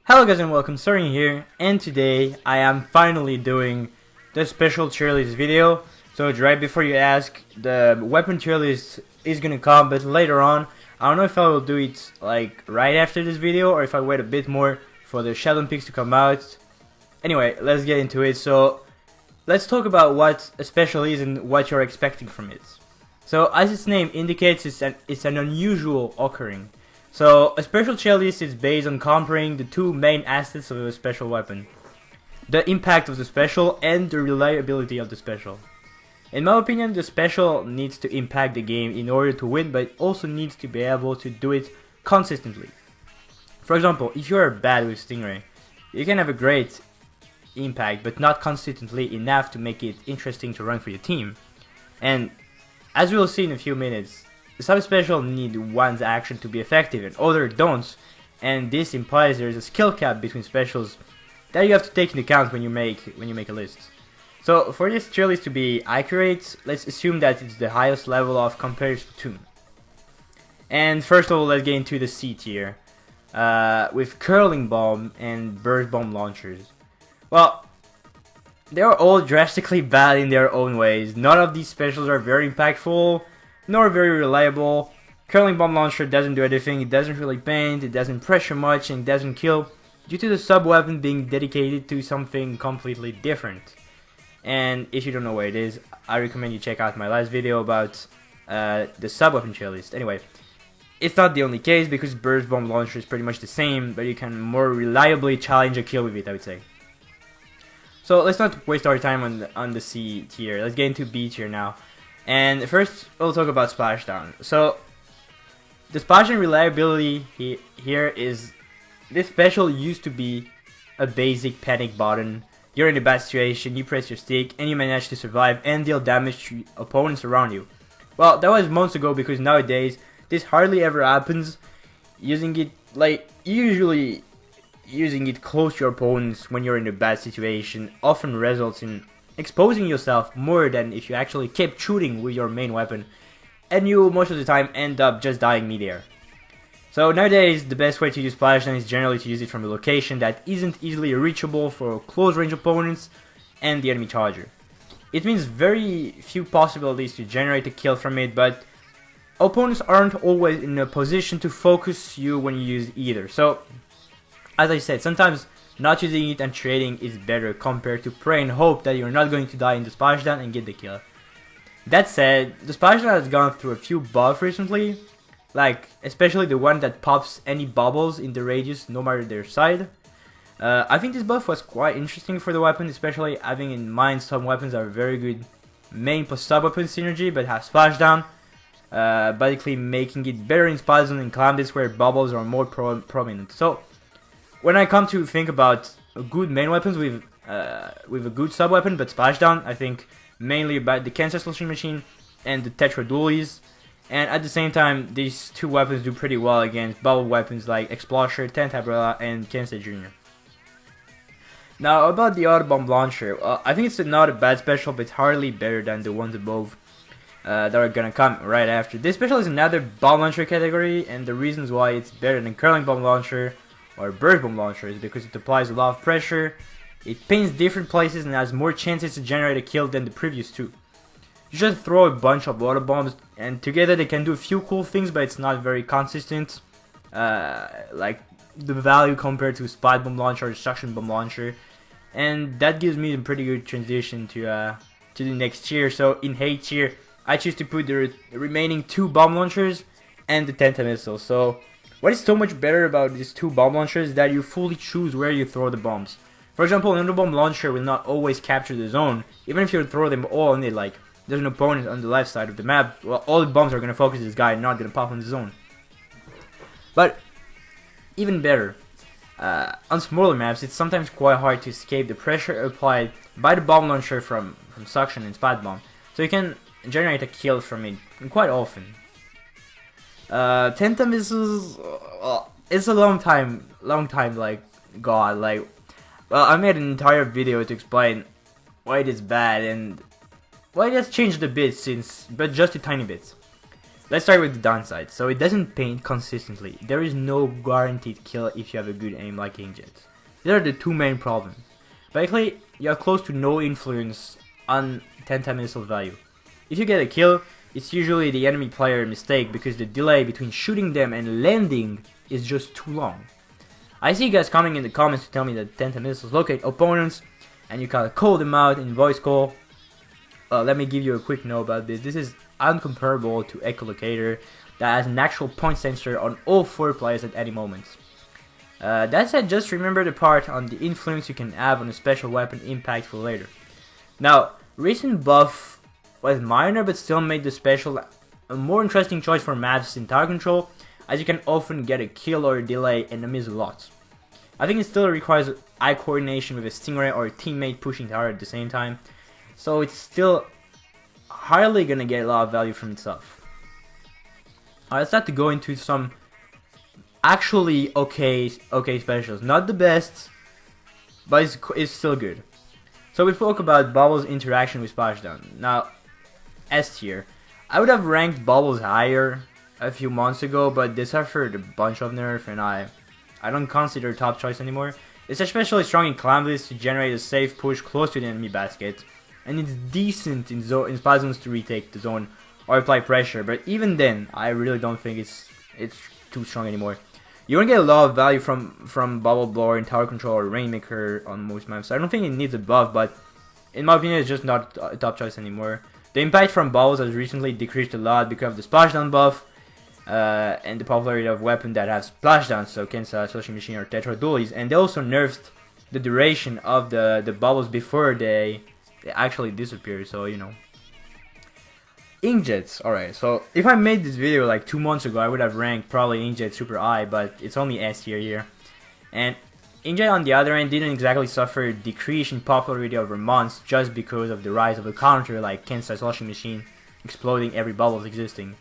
Hello guys and welcome, Sorin here, and today I am finally doing the special tier list video. So right before you ask, the weapon tier list is gonna come, but later on. I don't know if I will do it like right after this video or if I wait a bit more for the Sheldon Picks to come out. Anyway, let's get into it. So let's talk about what a special is and what you're expecting from it. So as its name indicates, it's an unusual occurring. So a special tier list is based on comparing the two main assets of a special weapon: the impact of the special and the reliability of the special. In my opinion, the special needs to impact the game in order to win, but it also needs to be able to do it consistently. For example, if you are bad with Stingray, you can have a great impact but not consistently enough to make it interesting to run for your team. And as we will see in a few minutes, some special need one's action to be effective and others don't, and this implies there is a skill cap between specials that you have to take into account when you make a list. So for this tier list to be accurate, let's assume that it's the highest level of compared SPLATOON. And first of all, let's get into the C tier with curling bomb and burst bomb launchers. Well, they are all drastically bad in their own ways. None of these specials are very impactful nor very reliable. Curling bomb launcher doesn't do anything, it doesn't really paint, it doesn't pressure much, and it doesn't kill, due to the sub weapon being dedicated to something completely different. And if you don't know what it is, I recommend you check out my last video about the sub weapon tier list. Anyway, it's not the only case, because burst bomb launcher is pretty much the same, but you can more reliably challenge a kill with it, I would say. So let's not waste our time on the C tier. Let's get into B tier now. And first, we'll talk about splashdown. So the splashdown reliability here is, this special used to be a basic panic button. You're in a bad situation, you press your stick, and you manage to survive and deal damage to opponents around you. Well, that was months ago, because nowadays this hardly ever happens. Using it, usually using it close to your opponents when you're in a bad situation often results in exposing yourself more than if you actually kept shooting with your main weapon, and you most of the time end up just dying midair. So nowadays, the best way to use splashdown is generally to use it from a location that isn't easily reachable for close range opponents and the enemy charger. It means very few possibilities to generate a kill from it, but opponents aren't always in a position to focus you when you use either. So as I said, sometimes not using it and trading is better compared to pray and hope that you're not going to die in the splashdown and get the kill. That said, the splashdown has gone through a few buffs recently, especially the one that pops any bubbles in the radius no matter their side. I think this buff was quite interesting for the weapon, especially having in mind some weapons are very good main plus sub weapon synergy but have splashdown, basically making it better in spot zone and clamdis where bubbles are more prominent. So when I come to think about good main weapons with a good sub weapon but splashdown, I think mainly about the Cancer Slushing Machine and the Tetra Dualies. And at the same time, these two weapons do pretty well against bubble weapons like Explosher, Tentabrella, and Kensei Jr. Now about the Auto Bomb Launcher, I think it's not a bad special, but hardly better than the ones above that are gonna come right after. This special is another bomb launcher category, and the reasons why it's better than Curling Bomb Launcher or Burst Bomb Launcher is because it applies a lot of pressure, it paints different places, and has more chances to generate a kill than the previous two. You just throw a bunch of water bombs, and together they can do a few cool things, but it's not very consistent, like the value compared to Spot Bomb Launcher or Suction Bomb Launcher, and that gives me a pretty good transition to the next tier. So in A tier, I choose to put the remaining two bomb launchers and the Tenta Missile. So what is so much better about these two bomb launchers is that you fully choose where you throw the bombs. For example, an bomb launcher will not always capture the zone, even if you throw them all on it, like there's an opponent on the left side of the map, well, all the bombs are going to focus this guy and not going to pop on the zone. But even better, on smaller maps, it's sometimes quite hard to escape the pressure applied by the bomb launcher from Suction and Spot Bomb, so you can generate a kill from it quite often. Tenta Missiles, it's a long time well, I made an entire video to explain why it is bad and why it has changed a bit since, but just a tiny bit. let's start with the downside. So it doesn't paint consistently. There is no guaranteed kill if you have a good aim like inkjets. These are the two main problems. Basically, you have close to no influence on Tenta missile value. If you get a kill, it's usually the enemy player mistake because the delay between shooting them and landing is just too long. I see you guys coming in the comments to tell me that Tenta missiles locate opponents and you can call them out in voice call. Let me give you a quick note about this. This is uncomparable to echolocator that has an actual point sensor on all 4 players at any moment. That said, just remember the part on the influence you can have on a special weapon impact for later. Now, recent buff was minor but still made the special a more interesting choice for maps in tower control, as you can often get a kill or a delay and miss a lot. I think it still requires eye coordination with a stingray or a teammate pushing tower at the same time, so it's still hardly gonna get a lot of value from itself. Let's start to go into some actually okay specials. Not the best, but it's still good. So we spoke about Bubble's interaction with Splashdown. Now, S tier. I would have ranked Bubbles higher a few months ago, but they suffered a bunch of nerf and I don't consider top choice anymore. It's especially strong in clambless to generate a safe push close to the enemy basket, and it's decent in spasms to retake the zone or apply pressure, but even then, I really don't think it's too strong anymore. You won't get a lot of value from Bubble Blower in tower control or Rainmaker on most maps. I don't think it needs a buff, but in my opinion, it's just not a top choice anymore. The impact from Bubbles has recently decreased a lot because of the Splashdown buff, and the popularity of weapons that have Splashdown, so Kensa, Social Machine, or Tetra Dualies, and they also nerfed the duration of the bubbles before they actually disappear, so you know. Inkjets, alright, so if I made this video like 2 months ago, I would have ranked probably Inkjet super high, but it's only S tier here. And Inkjet on the other end didn't exactly suffer a decrease in popularity over months just because of the rise of a counter like Kensa Washing Machine exploding every bubbles existing.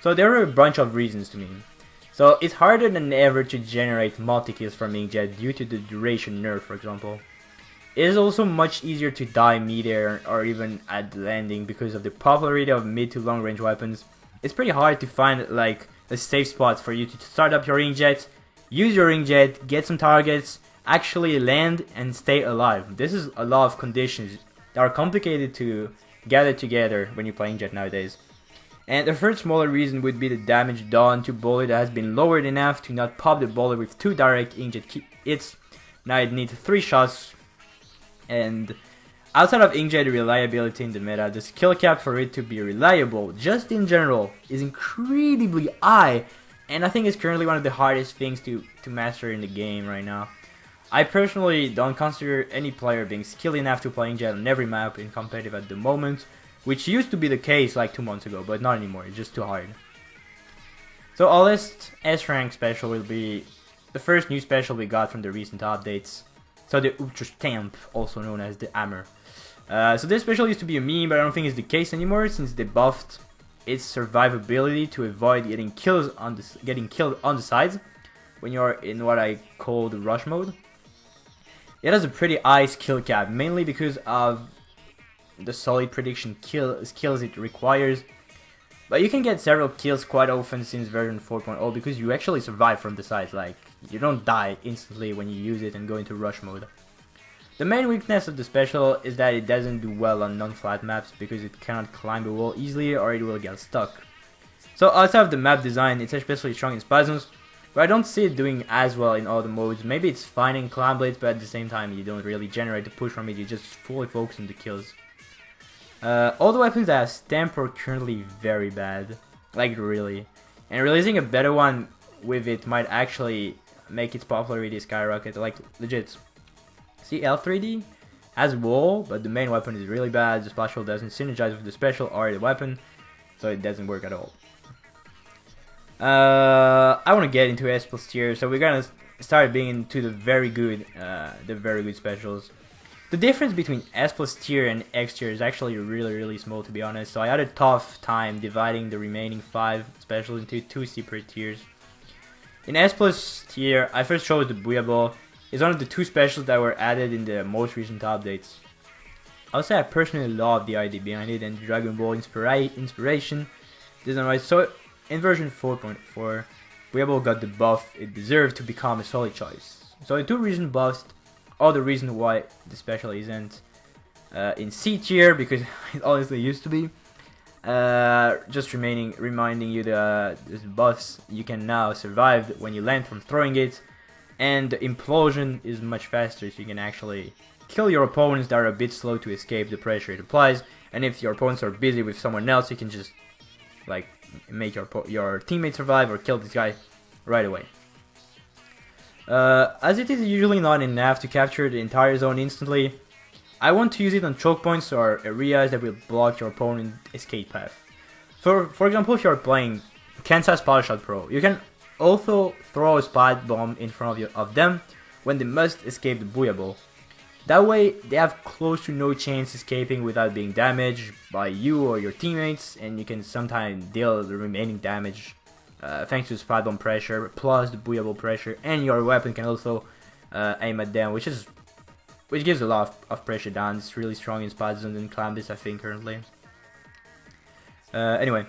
So there are a bunch of reasons to me. So it's harder than ever to generate multi-kills from Inkjet due to the duration nerf, for example. It is also much easier to die mid-air or even at the landing because of the popularity of mid to long range weapons. It's pretty hard to find like a safe spot for you to start up your Inkjet, use your Inkjet, get some targets, actually land and stay alive. This is a lot of conditions that are complicated to gather together when you play Inkjet nowadays. And the third smaller reason would be the damage done to bullet that has been lowered enough to not pop the bullet with 2 direct Inkjet hits. Now it needs 3 shots. And outside of Inkjet reliability in the meta, the skill cap for it to be reliable, just in general, is incredibly high, and I think it's currently one of the hardest things to master in the game right now. I personally don't consider any player being skilled enough to play Inkjet on every map in competitive at the moment, which used to be the case like 2 months ago, but not anymore, it's just too hard. So our last S rank special will be the first new special we got from the recent updates. So the Ultra Stamp, also known as the Hammer. So this special used to be a meme, but I don't think it's the case anymore since they buffed its survivability to avoid getting killed on the sides when you're in what I call the rush mode. It has a pretty high skill cap, mainly because of the solid prediction skills it requires. But you can get several kills quite often since version 4.0 because you actually survive from the sides, like you don't die instantly when you use it and go into rush mode. The main weakness of the special is that it doesn't do well on non-flat maps because it cannot climb a wall easily or it will get stuck. So outside of the map design, it's especially strong in spasms, but I don't see it doing as well in all the modes. Maybe it's fine in climb blades, but at the same time you don't really generate the push from it, you just fully focus on the kills. All the weapons that have stamp are currently very bad, like really, and releasing a better one with it might actually make its popularity skyrocket, like legit. See, L3D has wall, but the main weapon is really bad. The special doesn't synergize with the special or the weapon, so it doesn't work at all. I want to get into S+ tier, so we're gonna start being into the very good specials. The difference between S+ tier and X tier is actually really small, to be honest, so I had a tough time dividing the remaining 5 specials into 2 separate tiers. In S+ tier, I first chose the Booyah Ball. It's one of the 2 specials that were added in the most recent updates. I would say I personally love the idea behind it and Dragon Ball inspiration. This is right. So in version 4.4, Weeable got the buff it deserved to become a solid choice. So the two recent buffs are the reason why the special isn't in C tier, because it honestly used to be. Just reminding you that the buffs you can now survive when you land from throwing it, and the implosion is much faster, so you can actually kill your opponents that are a bit slow to escape the pressure it applies. And if your opponents are busy with someone else, you can just like make your teammate survive or kill this guy right away. As it is usually not enough to capture the entire zone instantly, I want to use it on choke points or areas that will block your opponent's escape path. For example, if you are playing Kansas Spot Shot Pro, you can also throw a spot bomb in front of them when they must escape the Booyah. That way, they have close to no chance escaping without being damaged by you or your teammates, and you can sometimes deal the remaining damage thanks to spot bomb pressure plus the Booyah pressure, and your weapon can also aim at them, which gives a lot of pressure down. It's really strong in spot zones and Clambis, I think, currently. Anyway,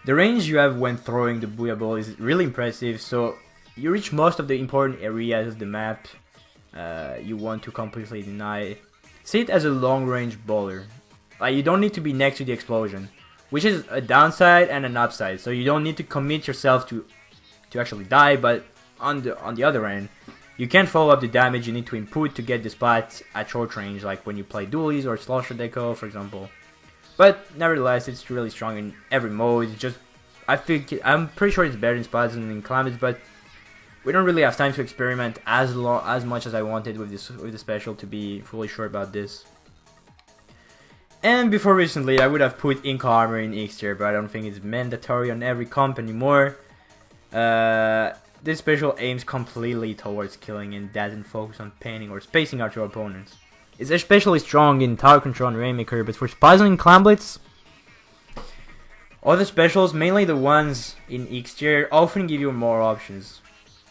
the range you have when throwing the Booyah is really impressive, so you reach most of the important areas of the map you want to completely deny. See it as a long-range bowler. Like, you don't need to be next to the explosion, which is a downside and an upside. So you don't need to commit yourself to actually die, but on the other end, you can follow up the damage you need to input to get the spots at short range, like when you play dualies or slosher deco, for example. But nevertheless, it's really strong in every mode. It's just, I'm pretty sure it's better in spots than in climates, but we don't really have time to experiment as much as I wanted with the special to be fully sure about this. And before recently, I would have put Ink Armor in X tier, but I don't think it's mandatory on every comp anymore. This special aims completely towards killing and doesn't focus on panning or spacing out your opponents. It's especially strong in Tower Control and Rainmaker, but for Spazon and Clamblitz, other specials, mainly the ones in X tier, often give you more options.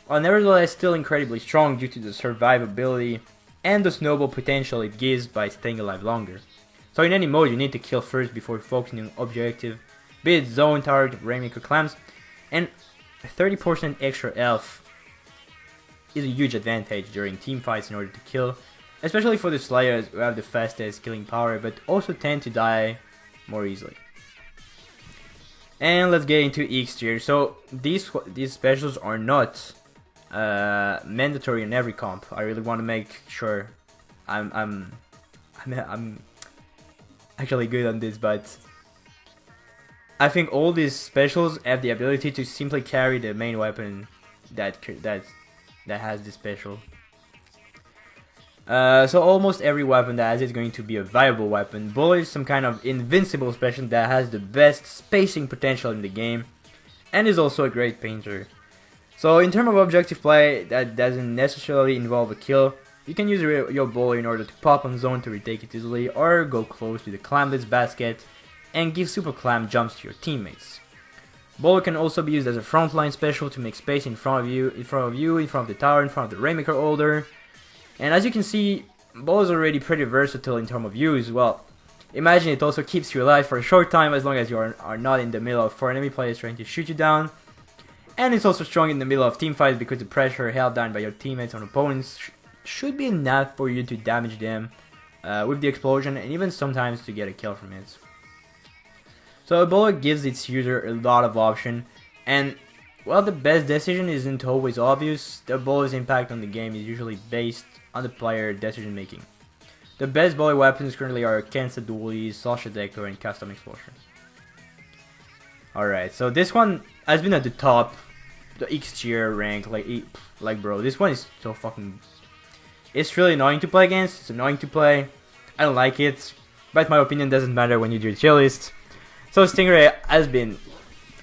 While nevertheless still incredibly strong due to the survivability and the snowball potential it gives by staying alive longer. So in any mode you need to kill first before focusing on objective, be it zone, target, Rainmaker, clams, and 30% extra health is a huge advantage during team fights in order to kill, especially for the Slayers who have the fastest killing power but also tend to die more easily. And let's get into X tier. So these specials are not mandatory in every comp. I really want to make sure I'm actually good on this, but I think all these specials have the ability to simply carry the main weapon that has this special. So almost every weapon that has it is going to be a viable weapon. Bullet is some kind of invincible special that has the best spacing potential in the game, and is also a great painter. So in terms of objective play that doesn't necessarily involve a kill, you can use your bowler in order to pop on zone to retake it easily, or go close to the Clamblitz basket and give super clam jumps to your teammates. Bowler can also be used as a frontline special to make space in front of you, in front of the tower, in front of the Rainmaker holder. And as you can see, Bowler is already pretty versatile in terms of use. Well, imagine it also keeps you alive for a short time as long as you are not in the middle of 4 enemy players trying to shoot you down. And it's also strong in the middle of team fights because the pressure held down by your teammates on opponents should be enough for you to damage them with the explosion, and even sometimes to get a kill from it. So a bowler gives its user a lot of option, and while the best decision isn't always obvious, the bowler's impact on the game is usually based on the player decision making. The best bowler weapons currently are Kensa Dualies, Sasha Deco, and Custom Explosion. Alright, so this one has been at the top, the X tier rank, like bro, this one is so fucking... It's really annoying to play against, it's annoying to play, I don't like it, but my opinion doesn't matter when you do the tier list. So Stingray has been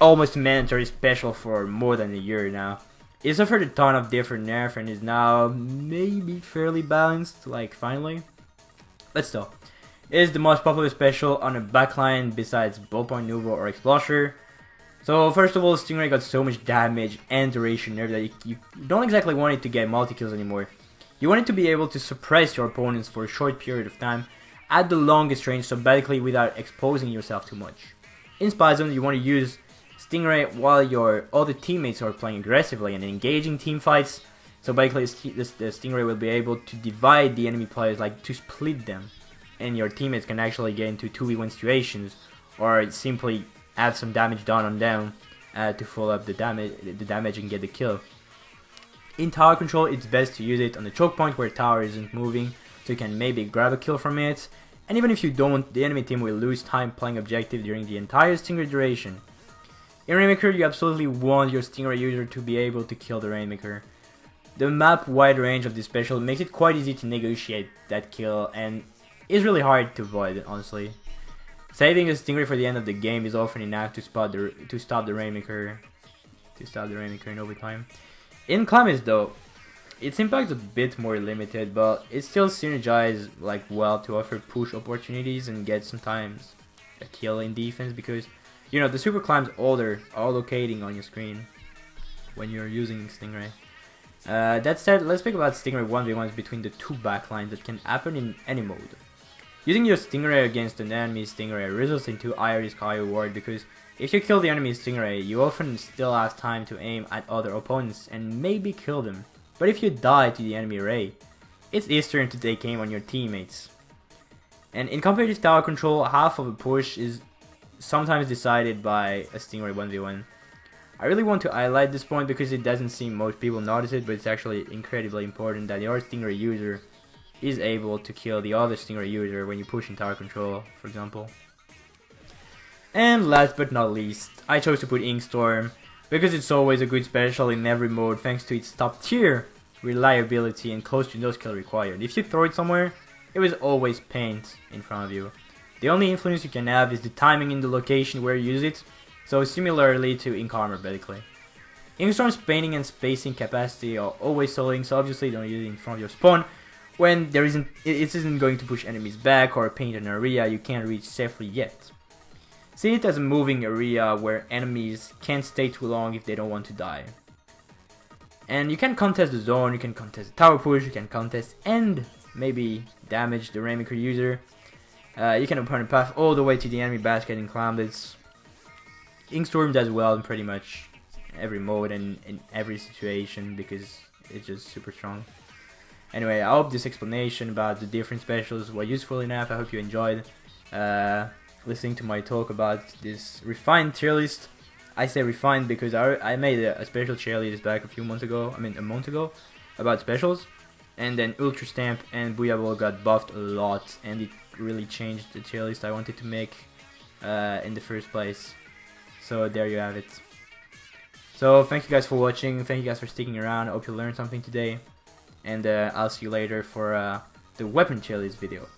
almost a mandatory special for more than a year now. It suffered a ton of different nerfs and is now maybe fairly balanced, like finally. But still, it is the most popular special on a backline besides Ballpoint Nuvo or Explosher. So first of all, Stingray got so much damage and duration nerf that you don't exactly want it to get multi-kills anymore. You want it to be able to suppress your opponents for a short period of time at the longest range, so basically without exposing yourself too much. In Spy Zone, you want to use Stingray while your other teammates are playing aggressively and engaging team fights. So basically the Stingray will be able to divide the enemy players, like to split them, and your teammates can actually get into 2v1 situations or simply add some damage done on them to follow up the damage and get the kill. In tower control, it's best to use it on the choke point where tower isn't moving, so you can maybe grab a kill from it. And even if you don't, the enemy team will lose time playing objective during the entire Stingray duration. In Rainmaker, you absolutely want your Stingray user to be able to kill the Rainmaker. The map wide range of this special makes it quite easy to negotiate that kill, and is really hard to avoid, honestly. Saving a Stingray for the end of the game is often enough to stop the Rainmaker in overtime. In Climates though, its impact is a bit more limited, but it still synergizes like well to offer push opportunities and get sometimes a kill in defense, because you know the super climbs are locating on your screen when you're using Stingray. That said, let's speak about Stingray 1v1s between the two backlines that can happen in any mode. Using your Stingray against an enemy Stingray results into high risk, high reward, because if you kill the enemy Stingray, you often still have time to aim at other opponents and maybe kill them. But if you die to the enemy Ray, it's easier to take aim on your teammates. And in competitive tower control, half of a push is sometimes decided by a Stingray 1v1. I really want to highlight this point because it doesn't seem most people notice it, but it's actually incredibly important that your Stingray user is able to kill the other Stingray user when you push in tower control, for example. And last but not least, I chose to put Inkstorm because it's always a good special in every mode thanks to its top tier reliability and close to no skill required. If you throw it somewhere, it will always paint in front of you. The only influence you can have is the timing in the location where you use it, so similarly to Ink Armor basically. Inkstorm's painting and spacing capacity are always soloing, so obviously don't use it in front of your spawn when it isn't going to push enemies back or paint an area you can't reach safely yet. See it as a moving area where enemies can't stay too long if they don't want to die. And you can contest the zone, you can contest the tower push, you can contest and maybe damage the Rainmaker user. You can open a path all the way to the enemy basket in Clamblitz. Inkstorm does well in pretty much every mode and in every situation because it's just super strong. Anyway, I hope this explanation about the different specials was useful enough. I hope you enjoyed listening to my talk about this refined tier list. I say refined because I made a special tier list back a month ago, about specials, and then Ultra Stamp and Booyah Ball got buffed a lot, and it really changed the tier list I wanted to make in the first place. So there you have it. So thank you guys for watching, thank you guys for sticking around, I hope you learned something today, and I'll see you later for the weapon tier list video.